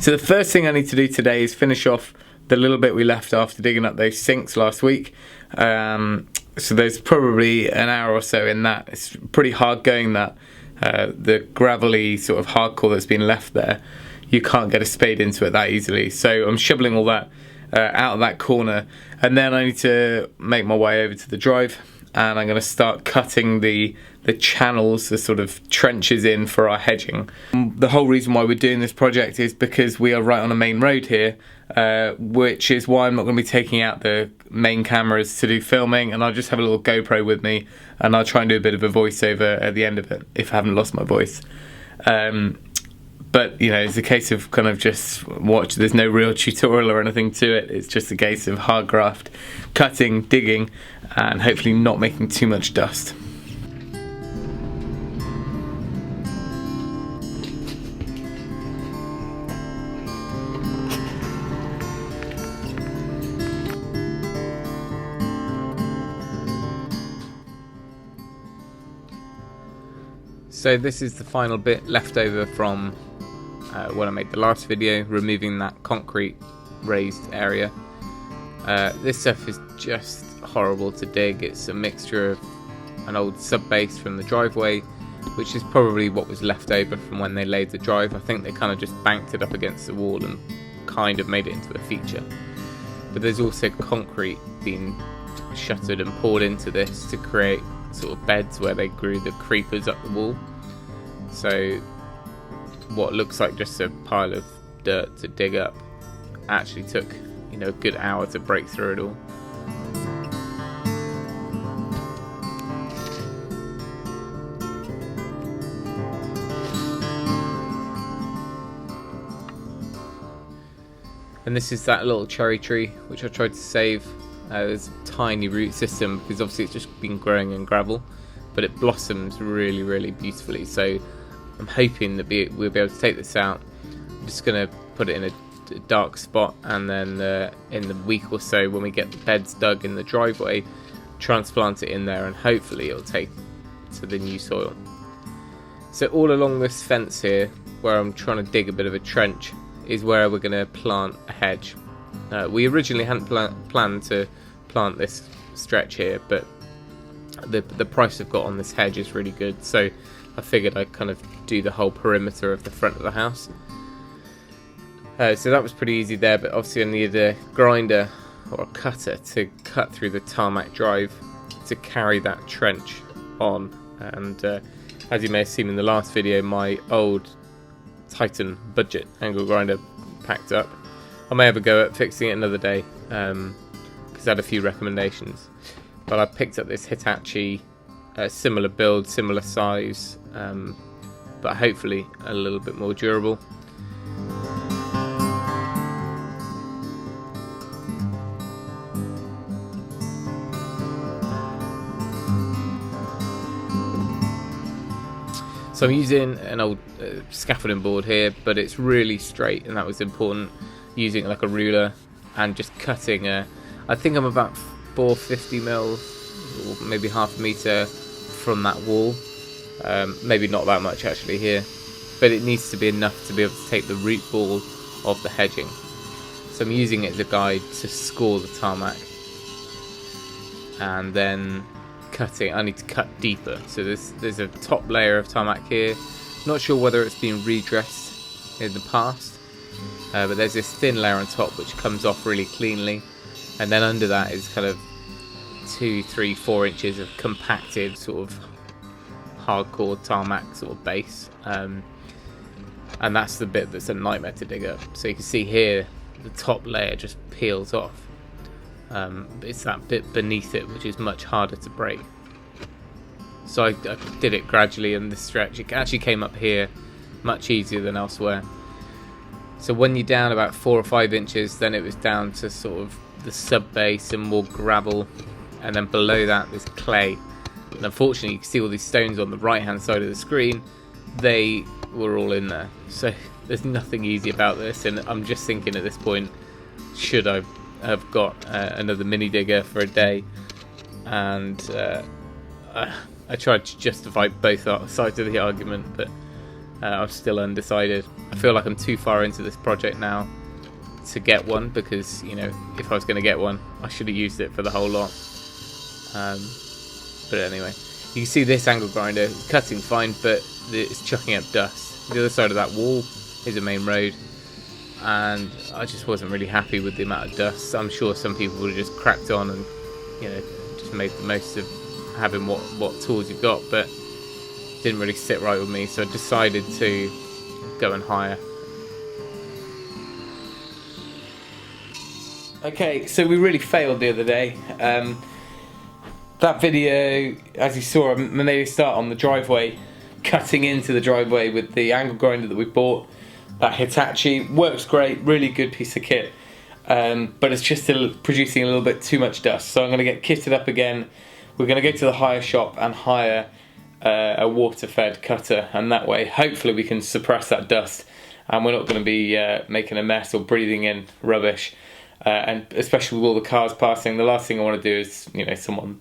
So the first thing I need to do today is finish off the little bit we left after digging up those sinks last week. So there's probably an hour or so in that. It's pretty hard going, that the gravelly sort of hardcore that's been left there, you can't get a spade into it that easily. So I'm shoveling all that out of that corner, and then I need to make my way over to the drive, and I'm going to start cutting the channels, the sort of trenches in for our hedging. The whole reason why we're doing this project is because we are right on a main road here, which is why I'm not going to be taking out the main cameras to do filming, and I'll just have a little GoPro with me, and I'll try and do a bit of a voiceover at the end of it if I haven't lost my voice. But you know, it's a case of kind of just watch. There's no real tutorial or anything to it. It's just a case of hard graft, cutting, digging, and hopefully not making too much dust. So this is the final bit left over from when I made the last video, removing that concrete raised area. This stuff is just horrible to dig. It's a mixture of an old sub-base from the driveway, which is probably what was left over from when they laid the drive. I think they kind of just banked it up against the wall and kind of made it into a feature. But there's also concrete being shuttered and poured into this to create sort of beds where they grew the creepers up the wall. So what looks like just a pile of dirt to dig up actually took, you know, a good hour to break through it all. And this is that little cherry tree which I tried to save. There's a tiny root system because obviously it's just been growing in gravel, but it blossoms really, really beautifully. So I'm hoping that we'll be able to take this out. I'm just going to put it in a dark spot, and then in the week or so when we get the beds dug in the driveway, transplant it in there, and hopefully it'll take to the new soil. So all along this fence here, where I'm trying to dig a bit of a trench, is where we're going to plant a hedge. We originally hadn't planned to plant this stretch here, but the price I've got on this hedge is really good, so I figured I'd kind of do the whole perimeter of the front of the house. So that was pretty easy there, but obviously I needed a grinder or a cutter to cut through the tarmac drive to carry that trench on. And as you may have seen in the last video, my old Titan budget angle grinder packed up. I may have a go at fixing it another day, because I had a few recommendations. But I picked up this Hitachi, similar build, similar size, but hopefully a little bit more durable. So I'm using an old scaffolding board here, but it's really straight, and that was important. Using like a ruler and just cutting I think I'm about 450 mil, or maybe half a metre from that wall. Maybe not that much actually here, but it needs to be enough to be able to take the root ball of the hedging. So I'm using it as a guide to score the tarmac, and then cutting. I need to cut deeper. So there's a top layer of tarmac here. Not sure whether it's been redressed in the past, but there's this thin layer on top which comes off really cleanly, and then under that is kind of 2, 3, 4 inches of compacted sort of hardcore tarmac sort of base, and that's the bit that's a nightmare to dig up. So you can see here the top layer just peels off. It's that bit beneath it which is much harder to break. So I did it gradually in this stretch. It actually came up here much easier than elsewhere. So when you're down about 4 or 5 inches, then it was down to sort of the sub base and more gravel, and then below that there's clay. And unfortunately you can see all these stones on the right hand side of the screen. They were all in there, so there's nothing easy about this, and I'm just thinking at this point, should I have got another mini digger for a day? And I tried to justify both sides of the argument, but I'm still undecided. I feel like I'm too far into this project now to get one, because, you know, if I was going to get one, I should have used it for the whole lot. But anyway, you can see this angle grinder is cutting fine, but it's chucking up dust. The other side of that wall is a main road, and I just wasn't really happy with the amount of dust. I'm sure some people would have just cracked on and, you know, just made the most of having what tools you've got, but it didn't really sit right with me, so I decided to go and hire. Okay, so we really failed the other day. That video, as you saw, I made a start on the driveway, cutting into the driveway with the angle grinder that we bought. That Hitachi works great, really good piece of kit, but it's just producing a little bit too much dust. So I'm going to get kitted up again. We're going to go to the hire shop and hire a water-fed cutter, and that way, hopefully, we can suppress that dust, and we're not going to be making a mess or breathing in rubbish. And especially with all the cars passing, the last thing I want to do is, you know, someone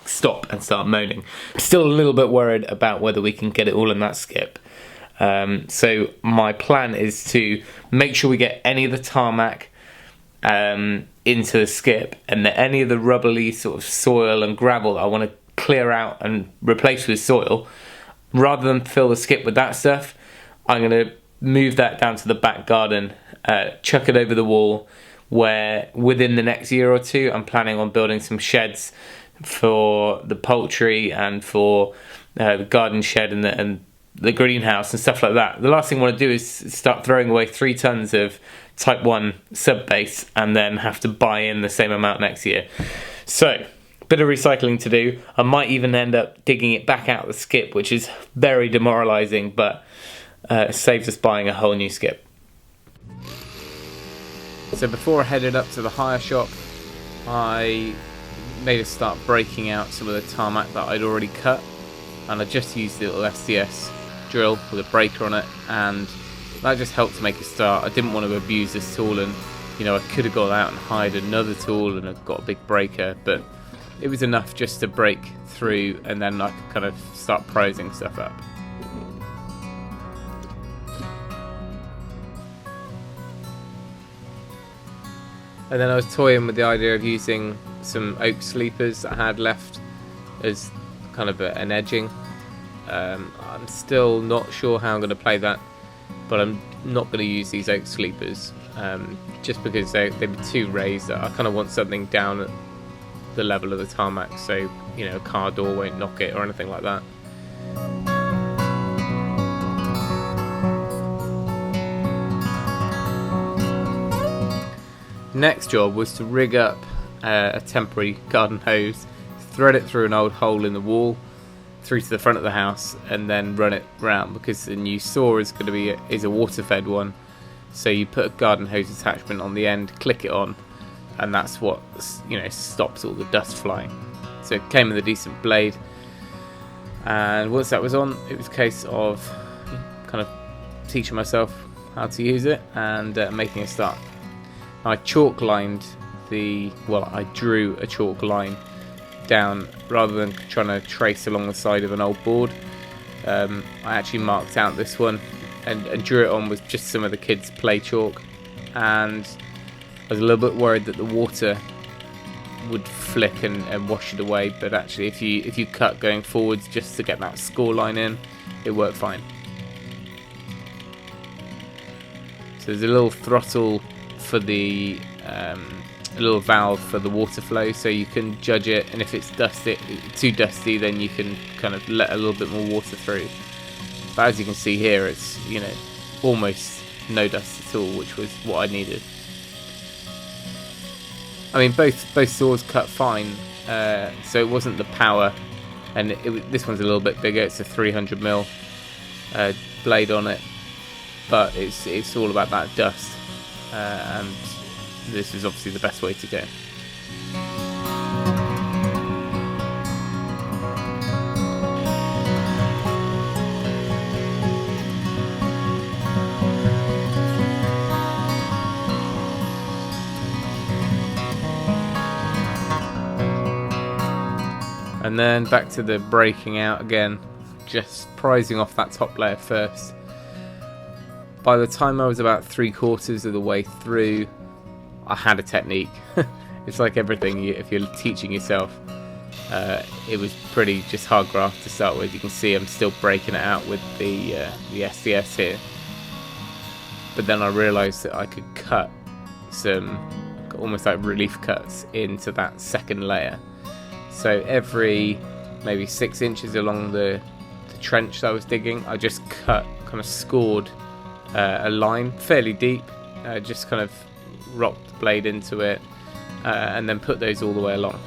stop and start moaning. I'm still a little bit worried about whether we can get it all in that skip. So my plan is to make sure we get any of the tarmac into the skip, and that any of the rubbly sort of soil and gravel that I want to clear out and replace with soil, rather than fill the skip with that stuff, I'm going to move that down to the back garden, chuck it over the wall, where within the next year or two I'm planning on building some sheds for the poultry and for the garden shed and the greenhouse and stuff like that. The last thing I want to do is start throwing away 3 tons of type 1 sub base and then have to buy in the same amount next year. So, bit of recycling to do. I might even end up digging it back out of the skip, which is very demoralising, but it saves us buying a whole new skip. So before I headed up to the hire shop, I made a start breaking out some of the tarmac that I'd already cut, and I just used the little SDS drill with a breaker on it, and that just helped to make a start. I didn't want to abuse this tool, and, you know, I could have gone out and hired another tool and I've got a big breaker, but it was enough just to break through, and then I could kind of start prosing stuff up. And then I was toying with the idea of using some oak sleepers that I had left as kind of an edging. I'm still not sure how I'm going to play that, but I'm not going to use these oak sleepers just because they were too raised. I kind of want something down at the level of the tarmac, so, you know, a car door won't knock it or anything like that. Next job was to rig up a temporary garden hose, thread it through an old hole in the wall, through to the front of the house, and then run it round, because the new saw is going to be a water-fed one. So you put a garden hose attachment on the end, click it on, and that's what, you know, stops all the dust flying. So it came with a decent blade, and once that was on, it was a case of kind of teaching myself how to use it and making a start. I chalk lined I drew a chalk line down rather than trying to trace along the side of an old board. I actually marked out this one and drew it on with just some of the kids' play chalk, and I was a little bit worried that the water would flick and wash it away, but actually if you cut going forwards just to get that score line in, it worked fine. So there's a little throttle for the a little valve for the water flow, so you can judge it, and if it's too dusty, then you can kind of let a little bit more water through. But as you can see here, it's, you know, almost no dust at all, which was what I needed. I mean, both saws cut fine, so it wasn't the power, and this one's a little bit bigger. It's a 300mm blade on it, but it's all about that dust. And this is obviously the best way to go. And then back to the breaking out again, just prising off that top layer first. by the time I was about 3/4 of the way through, I had a technique. It's like everything, if you're teaching yourself, it was pretty just hard graft to start with. You can see I'm still breaking it out with the SDS here. But then I realised that I could cut some almost like relief cuts into that second layer. So every maybe 6 inches along the trench that I was digging, I just kind of scored a line fairly deep, just kind of rocked the blade into it, and then put those all the way along.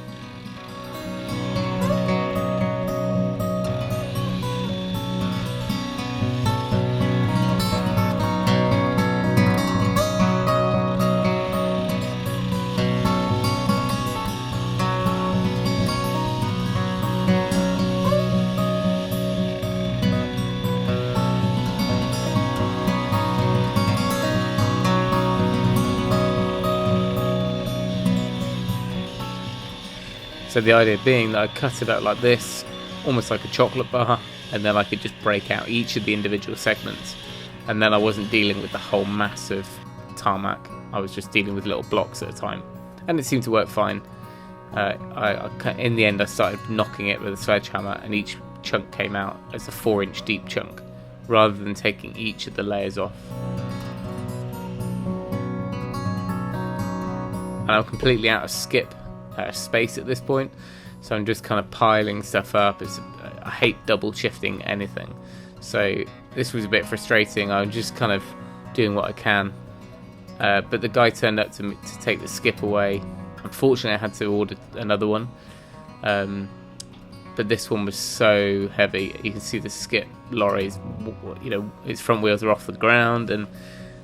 So the idea being that I cut it out like this, almost like a chocolate bar, and then I could just break out each of the individual segments, and then I wasn't dealing with the whole massive tarmac. I was just dealing with little blocks at a time, and it seemed to work fine. In the end, I started knocking it with a sledgehammer, and each chunk came out as a 4-inch deep chunk, rather than taking each of the layers off. And I'm completely out of skip space at this point, so I'm just kind of piling stuff up. I hate double shifting anything, so this was a bit frustrating. I'm just kind of doing what I can, but the guy turned up to take the skip away. Unfortunately, I had to order another one, but this one was so heavy. You can see the skip lorries, its front wheels are off the ground, and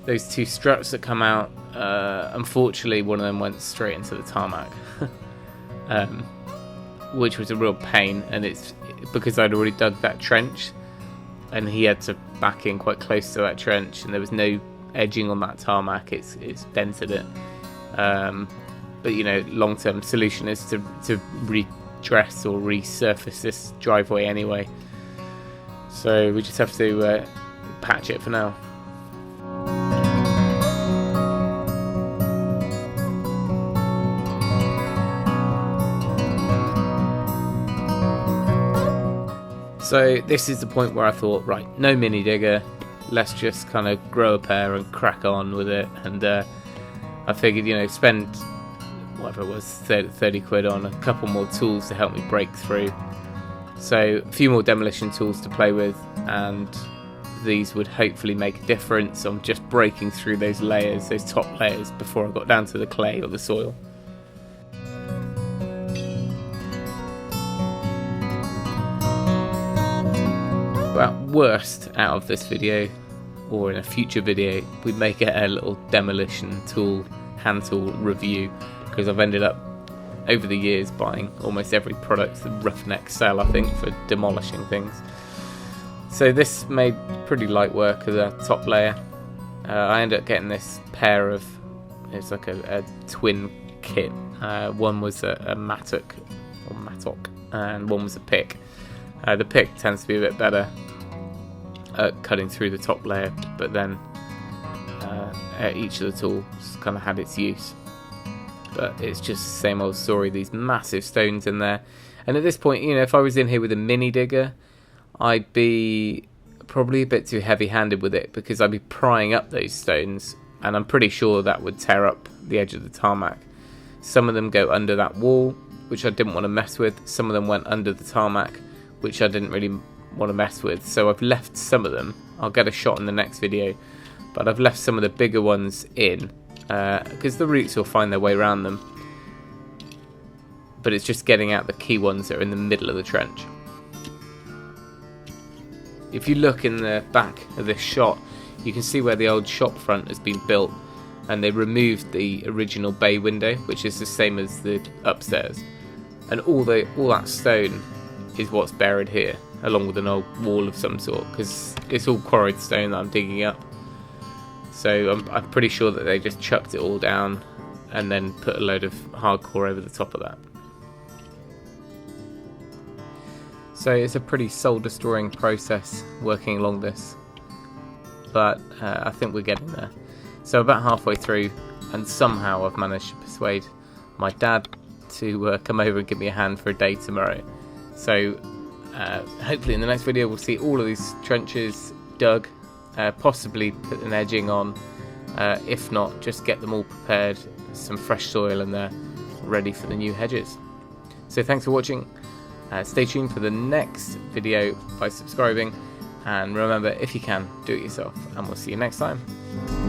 those two struts that come out, unfortunately one of them went straight into the tarmac, which was a real pain. And it's because I'd already dug that trench, and he had to back in quite close to that trench, and there was no edging on that tarmac. It's dented it, but long-term solution is to redress or resurface this driveway anyway, so we just have to patch it for now. So this is the point where I thought, right, no mini digger, let's just kind of grow a pair and crack on with it. And I figured, spend whatever it was, 30 quid on a couple more tools to help me break through. So a few more demolition tools to play with, and these would hopefully make a difference on just breaking through those layers, those top layers, before I got down to the clay or the soil. Well, worst out of this video, or in a future video, we may get a little demolition tool, hand tool review, because I've ended up over the years buying almost every product that Roughnecks sell, I think, for demolishing things. So this made pretty light work of the top layer. I ended up getting this pair of, it's like a twin kit. One was a mattock, and one was a pick. The pick tends to be a bit better at cutting through the top layer, but then each of the tools kind of had its use. But it's just the same old story, these massive stones in there. And at this point, if I was in here with a mini digger, I'd be probably a bit too heavy-handed with it, because I'd be prying up those stones, and I'm pretty sure that would tear up the edge of the tarmac. Some of them go under that wall, which I didn't want to mess with. Some of them went under the tarmac, which I didn't really want to mess with. So I've left some of them. I'll get a shot in the next video, but I've left some of the bigger ones in, because the roots will find their way around them. But it's just getting out the key ones that are in the middle of the trench. If you look in the back of this shot, you can see where the old shop front has been built, and they removed the original bay window, which is the same as the upstairs. And all that stone is what's buried here, along with an old wall of some sort, because it's all quarried stone that I'm digging up. So I'm pretty sure that they just chucked it all down and then put a load of hardcore over the top of that. So it's a pretty soul destroying process working along this. but I think we're getting there. So about halfway through, and somehow I've managed to persuade my dad to come over and give me a hand for a day tomorrow. So hopefully in the next video we'll see all of these trenches dug, possibly put an edging on, if not just get them all prepared, some fresh soil and they're ready for the new hedges. So thanks for watching, stay tuned for the next video by subscribing, and remember, if you can, do it yourself, and we'll see you next time.